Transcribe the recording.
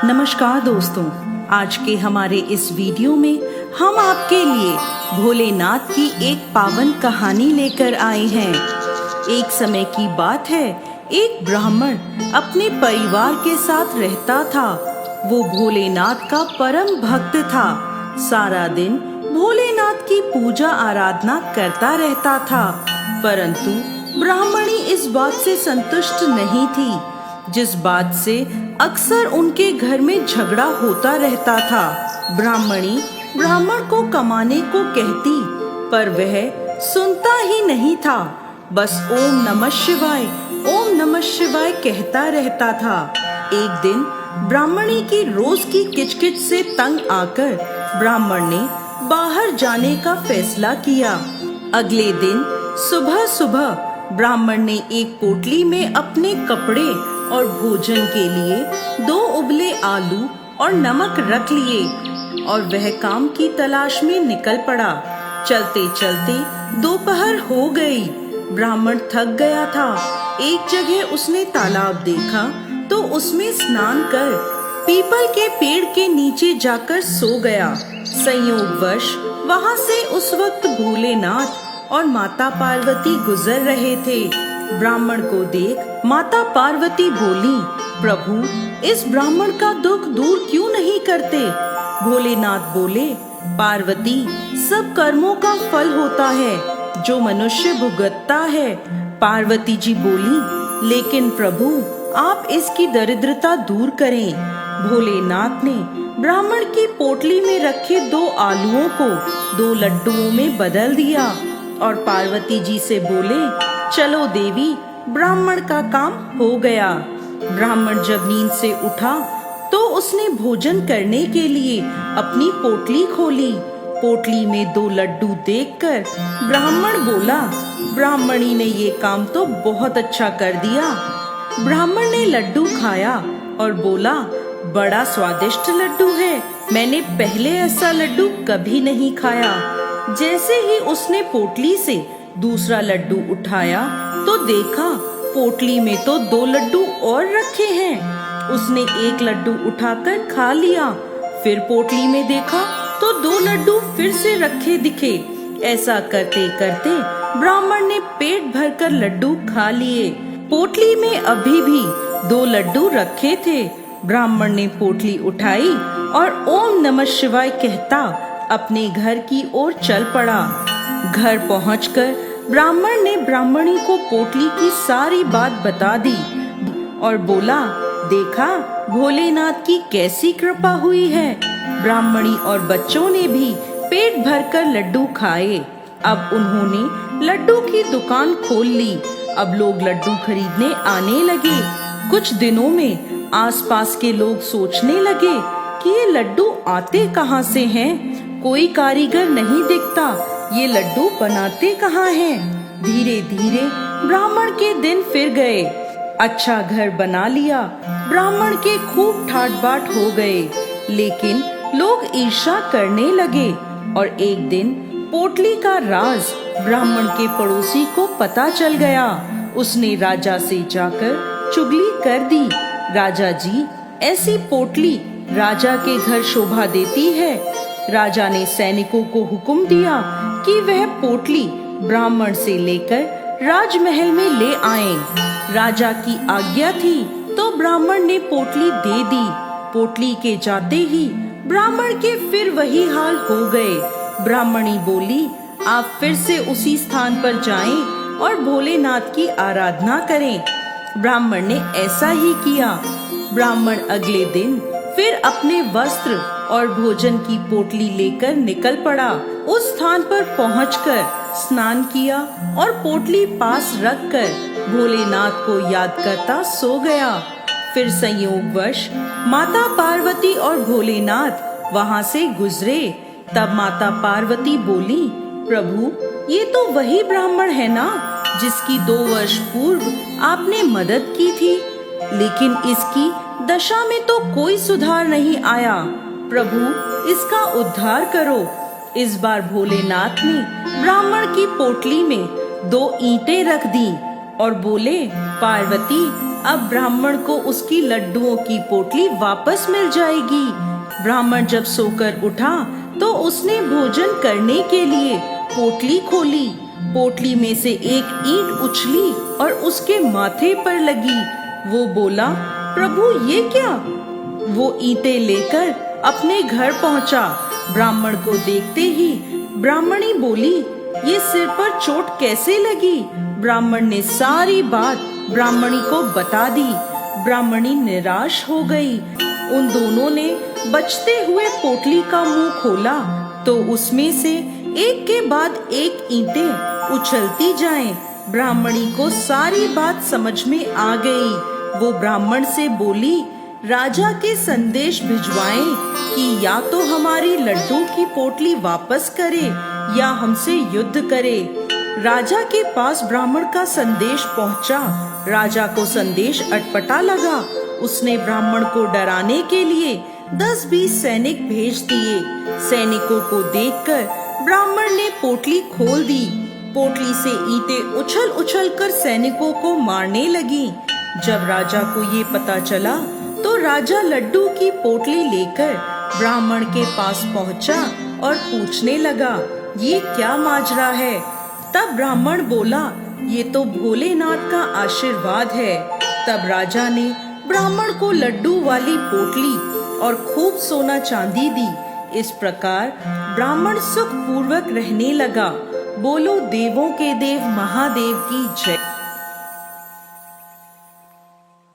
नमस्कार दोस्तों, आज के हमारे इस वीडियो में हम आपके लिए भोलेनाथ की एक पावन कहानी लेकर आए हैं। एक समय की बात है, एक ब्राह्मण अपने परिवार के साथ रहता था। वो भोलेनाथ का परम भक्त था। सारा दिन भोलेनाथ की पूजा आराधना करता रहता था, परंतु ब्राह्मणी इस बात से संतुष्ट नहीं थी, जिस बात से अक्सर उनके घर में झगड़ा होता रहता था। ब्राह्मणी ब्राह्मण को कमाने को कहती, पर वह सुनता ही नहीं था। बस ओम नमः शिवाय कहता रहता था। एक दिन ब्राह्मणी की रोज की किचकिच से तंग आकर ब्राह्मण ने बाहर जाने का फैसला किया। अगले दिन सुबह सुबह ब्राह्मण ने एक पोटली में अपने कपड़े और भोजन के लिए 2 उबले आलू और नमक रख लिए और वह काम की तलाश में निकल पड़ा। चलते चलते दोपहर हो गई। ब्राह्मण थक गया था। एक जगह उसने तालाब देखा तो उसमें स्नान कर पीपल के पेड़ के नीचे जाकर सो गया। संयोगवश वहां से उस वक्त भोलेनाथ और माता पार्वती गुजर रहे थे। ब्राह्मण को देख माता पार्वती बोली, प्रभु इस ब्राह्मण का दुख दूर क्यों नहीं करते? भोलेनाथ बोले, पार्वती सब कर्मों का फल होता है जो मनुष्य भुगतता है। पार्वती जी बोली, लेकिन प्रभु आप इसकी दरिद्रता दूर करें। भोलेनाथ ने ब्राह्मण की पोटली में रखे 2 आलूओं को 2 लड्डुओं में बदल दिया और पार्वती जी से बोले, चलो देवी, ब्राह्मण का काम हो गया। ब्राह्मण जब नींद से उठा तो उसने भोजन करने के लिए अपनी पोटली खोली। पोटली में 2 लड्डू देखकर ब्राह्मण बोला, ब्राह्मणी ने ये काम तो बहुत अच्छा कर दिया। ब्राह्मण ने लड्डू खाया और बोला, बड़ा स्वादिष्ट लड्डू है, मैंने पहले ऐसा लड्डू कभी नहीं खाया। जैसे ही उसने पोटली से दूसरा लड्डू उठाया तो देखा पोटली में तो 2 लड्डू और रखे हैं। उसने एक लड्डू उठाकर खा लिया। फिर पोटली में देखा तो 2 लड्डू फिर से रखे दिखे। ऐसा करते करते ब्राह्मण ने पेट भरकर लड्डू खा लिए। पोटली में अभी भी 2 लड्डू रखे थे। ब्राह्मण ने पोटली उठाई और ओम नमः शिवाय कहता अपने घर की ओर चल पड़ा। घर पहुंचकर ब्राह्मण ने ब्राह्मणी को पोटली की सारी बात बता दी और बोला, देखा भोलेनाथ की कैसी कृपा हुई है। ब्राह्मणी और बच्चों ने भी पेट भरकर लड्डू खाए। अब उन्होंने लड्डू की दुकान खोल ली। अब लोग लड्डू खरीदने आने लगे। कुछ दिनों में आसपास के लोग सोचने लगे कि ये लड्डू आते कहाँ से हैं? कोई कारीगर नहीं दिखता, ये लड्डू बनाते कहाँ हैं? धीरे धीरे ब्राह्मण के दिन फिर गए। अच्छा घर बना लिया। ब्राह्मण के खूब ठाट बाट हो गए, लेकिन लोग ईर्ष्या करने लगे और एक दिन पोटली का राज ब्राह्मण के पड़ोसी को पता चल गया। उसने राजा से जाकर चुगली कर दी। राजा जी, ऐसी पोटली राजा के घर शोभा देती है। राजा ने सैनिकों को हुक्म दिया कि वह पोटली ब्राह्मण से लेकर राजमहल में ले आए। राजा की आज्ञा थी तो ब्राह्मण ने पोटली दे दी। पोटली के जाते ही ब्राह्मण के फिर वही हाल हो गए। ब्राह्मणी बोली, आप फिर से उसी स्थान पर जाएं और भोलेनाथ की आराधना करें। ब्राह्मण ने ऐसा ही किया। ब्राह्मण अगले दिन फिर अपने वस्त्र और भोजन की पोटली लेकर निकल पड़ा। उस स्थान पर पहुंचकर स्नान किया और पोटली पास रखकर भोलेनाथ को याद करता सो गया। फिर संयोगवश माता पार्वती और भोलेनाथ वहां से गुजरे। तब माता पार्वती बोली, प्रभु ये तो वही ब्राह्मण है ना जिसकी 2 वर्ष पूर्व आपने मदद की थी, लेकिन इसकी दशा में तो कोई सुधार नहीं आया। प्रभु इसका उद्धार करो। इस बार भोलेनाथ ने ब्राह्मण की पोटली में 2 ईंटें रख दी और बोले, पार्वती अब ब्राह्मण को उसकी लड्डुओं की पोटली वापस मिल जाएगी। ब्राह्मण जब सोकर उठा तो उसने भोजन करने के लिए पोटली खोली। पोटली में से एक ईंट उछली और उसके माथे पर लगी। वो बोला, प्रभु ये क्या? वो ईंटें लेकर अपने घर पहुंचा। ब्राह्मण को देखते ही ब्राह्मणी बोली, ये सिर पर चोट कैसे लगी? ब्राह्मण ने सारी बात ब्राह्मणी को बता दी। ब्राह्मणी निराश हो गई। उन दोनों ने बचते हुए पोटली का मुंह खोला तो उसमें से एक के बाद एक ईंटें उछलती जाएं। ब्राह्मणी को सारी बात समझ में आ गई। वो ब्राह्मण से बोली, राजा के संदेश भिजवाएं कि या तो हमारी लड्डू की पोटली वापस करे या हमसे युद्ध करे। राजा के पास ब्राह्मण का संदेश पहुंचा। राजा को संदेश अटपटा लगा। उसने ब्राह्मण को डराने के लिए 10-20 सैनिक भेज दिए। सैनिकों को देखकर ब्राह्मण ने पोटली खोल दी। पोटली से ईंटें उछल उछल कर सैनिकों को मारने लगी। जब राजा को ये पता चला तो राजा लड्डू की पोटली लेकर ब्राह्मण के पास पहुंचा और पूछने लगा, ये क्या माजरा है? तब ब्राह्मण बोला, ये तो भोलेनाथ का आशीर्वाद है। तब राजा ने ब्राह्मण को लड्डू वाली पोटली और खूब सोना चांदी दी। इस प्रकार ब्राह्मण सुख पूर्वक रहने लगा। बोलो देवों के देव महादेव की जय।